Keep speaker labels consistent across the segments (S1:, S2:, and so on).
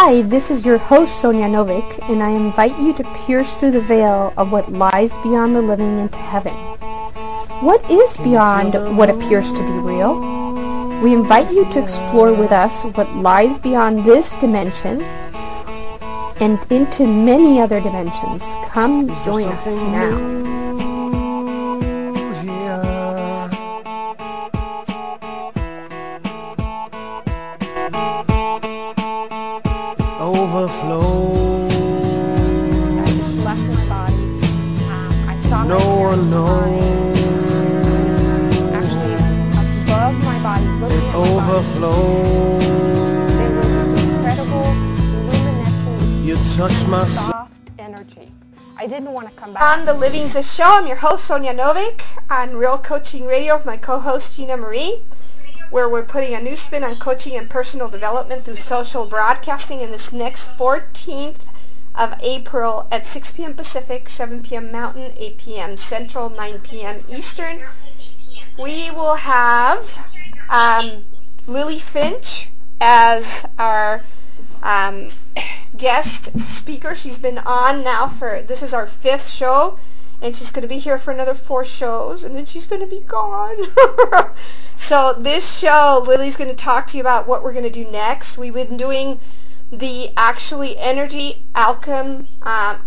S1: Hi, this is your host Sonia Novick, and I invite you to pierce through the veil of what lies beyond the living into heaven. What is beyond what appears to be real? We invite you to explore with us what lies beyond this dimension and into many other dimensions. Come join us now.
S2: Overflow.
S1: I just left my body. I saw
S2: No
S1: my
S2: one knows.
S1: Actually above my body, looking at my
S2: Overflow.
S1: body. There was this incredible luminescent,
S2: You touch my soul.
S1: soft energy. I didn't want to come back. On the Living the Show, I'm your host Sonia Novick on Real Coaching Radio with my co-host Gina Marie, where we're putting a new spin on coaching and personal development through social broadcasting in this next 14th of April at 6 p.m. Pacific, 7 p.m. Mountain, 8 p.m. Central, 9 p.m. Eastern. We will have Lily Finch as our guest speaker. She's been on now this is our 5th show, and she's going to be here for another 4 shows, and then she's going to be gone. So this show, Lily's going to talk to you about what we're going to do next. We've been doing the actually Energy Alchem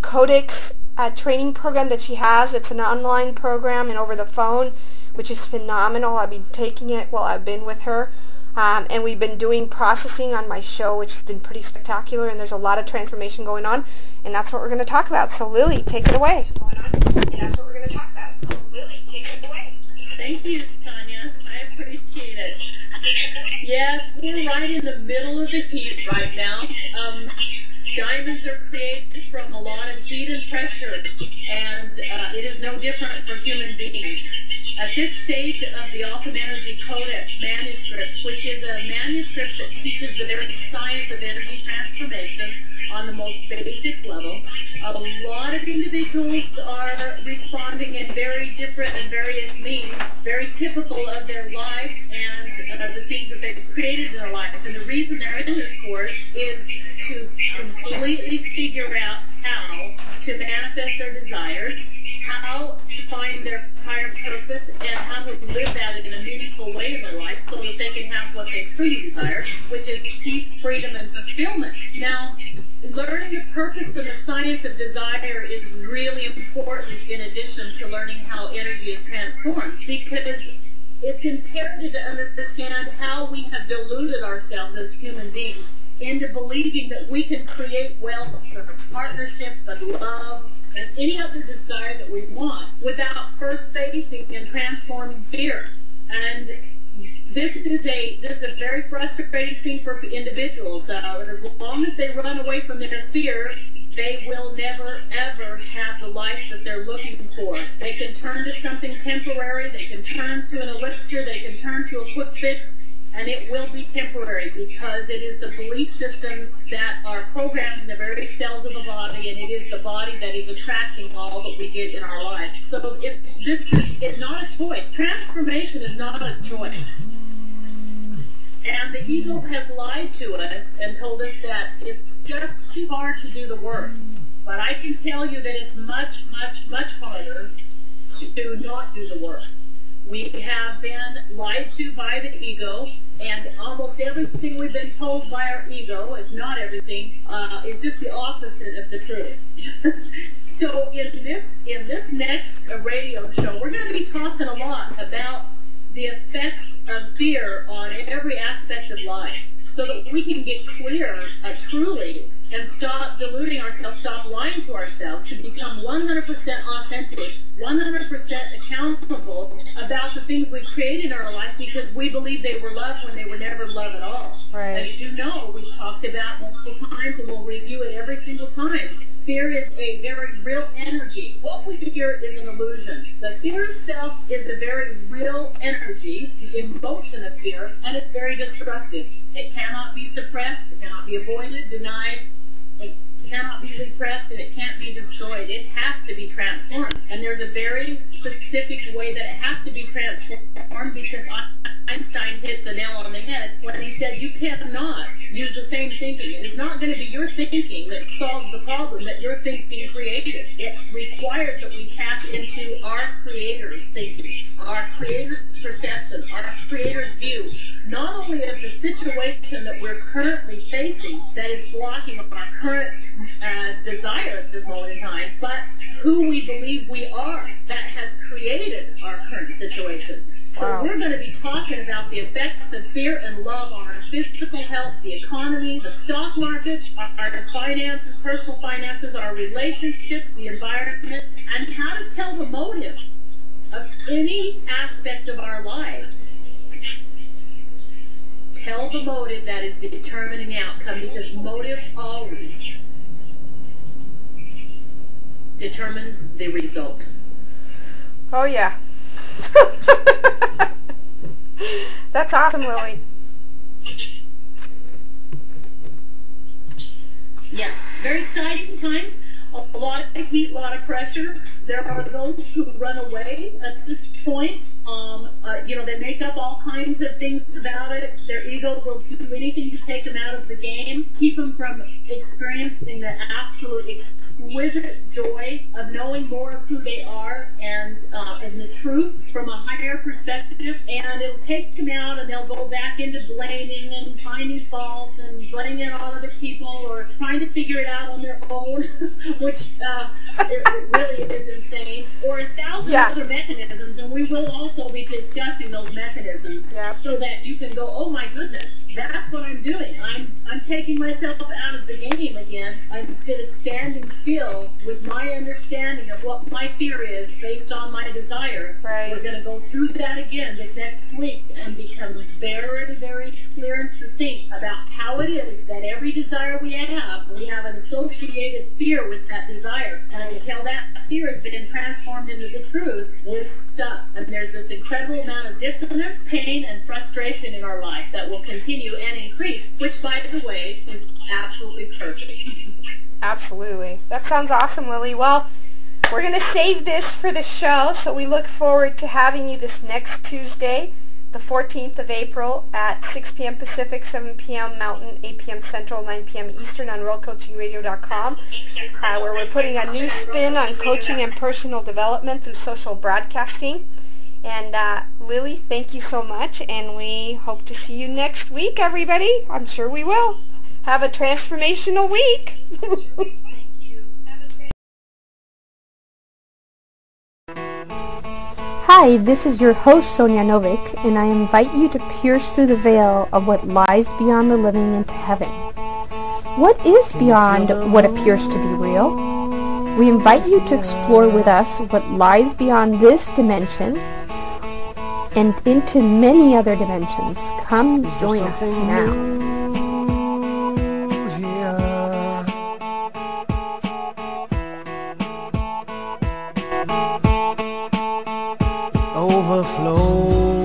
S1: Codex training program that she has. It's an online program and over the phone, which is phenomenal. I've been taking it while I've been with her. And we've been doing processing on my show, which has been pretty spectacular, and there's a lot of transformation going on, and that's what we're going to talk about. So Lily, take it away.
S3: Thank you, Sonia. I appreciate it. Yes, we're right in the middle of the heat right now. Diamonds are created from a lot of heat and pressure, and it is no different for human beings. At this stage of the Alchem Energy Codex manuscript, which is a manuscript that teaches the very science of energy transformation on the most basic level, a lot of individuals are responding in very different and various means, very typical of their life and the things that they've created in their life. And the reason they're in this course is to completely figure out how to manifest their desires, how to find their higher purpose, and how to live that in a meaningful way in their life so that they can have what they truly desire, which is peace, freedom, and fulfillment. Now, learning the purpose and the science of desire is really important in addition to learning how energy is transformed, because it's imperative to understand how we have deluded ourselves as human beings into believing that we can create wealth or partnership and love and any other desire that we want without first facing and transforming fear. And this is a very frustrating thing for individuals. As long as they run away from their fear, they will never, ever have the life that they're looking for. They can turn to something temporary, they can turn to an elixir, they can turn to a quick fix, and it will be temporary because it is the belief systems that are programmed in the very cells of the body, and it is the body that is attracting all that we get in our life. So it's not a choice. Transformation is not a choice. And the ego has lied to us and told us that it's just too hard to do the work. But I can tell you that it's much, much, much harder to not do the work. We have been lied to by the ego, and almost everything we've been told by our ego, if not everything, is just the opposite of the truth. So in this next radio show, we're going to be talking a lot about the effects of fear on every aspect of life, so that we can get clear, truly, and stop deluding ourselves, stop lying to ourselves, to become 100% authentic, 100% accountable about the things we create in our life because we believe they were love when they were never love at all.
S1: Right.
S3: As you know, we've talked about multiple times, and we'll review it every single time. Fear is a very real energy. What we fear is an illusion. The fear itself is a very real energy, the emotion of fear, and it's very destructive. It cannot be suppressed, it cannot be avoided, denied. cannot be repressed and it can't be destroyed. It has to be transformed. And there's a very specific way that it has to be transformed, because Einstein hit the nail on the head when he said you cannot use the same thinking. It is not going to be your thinking that solves the problem that your thinking created. It requires that we tap into our Creator's thinking, our Creator's perception, our Creator's view, not only of the situation that we're currently facing that is blocking our current desire at this moment in time, but who we believe we are that has created our current situation. So we're going to be talking about the effects of fear and love on our physical health, the economy, the stock market, our finances, personal finances, our relationships, the environment, and how to tell the motive of any aspect of our life. Tell the motive that is determining the outcome, because motive always determines the result.
S1: Oh, yeah. That's awesome, Lily.
S3: Yeah, very exciting times. A lot of heat, a lot of pressure. There are those who run away at this point. They make up all kinds of things about it. Their ego will do anything to take them out of the game, keep them from experiencing the absolute exquisite joy of knowing more of who they are and the truth from a higher perspective. And it'll take them out, and they'll go back into blaming and finding fault and blaming it on other people, or trying to figure it out on their own, which it really is insane, or a thousand other mechanisms, and we will also be discussing those mechanisms so that you can go, oh my goodness, that's what I'm doing. I'm taking myself out of the game again. Instead of standing still with my understanding of what my fear is based on my desire. Right. We're going to go through that again this next week and become very, very clear and succinct about how it is that every desire we have an associated fear with that desire. And until that fear has been transformed into the truth, we're stuck. And there's this incredible amount of dissonance, pain, and frustration in our life that will continue and increase, which, by the way, is absolutely perfect.
S1: Absolutely. That sounds awesome, Lily. Well, we're going to save this for the show, so we look forward to having you this next Tuesday, the 14th of April at 6 p.m. Pacific, 7 p.m. Mountain, 8 p.m. Central, 9 p.m. Eastern on RealCoachingRadio.com, where we're putting a new spin on coaching and personal development through social broadcasting. And Lily, thank you so much, and we hope to see you next week, everybody. I'm sure we will. Have a transformational week.
S4: Hi, this is your host, Sonia Novick, and I invite you to pierce through the veil of what lies beyond the living into heaven. What is beyond what appears to be real? We invite you to explore with us what lies beyond this dimension and into many other dimensions. Come join us now.
S2: Overflow.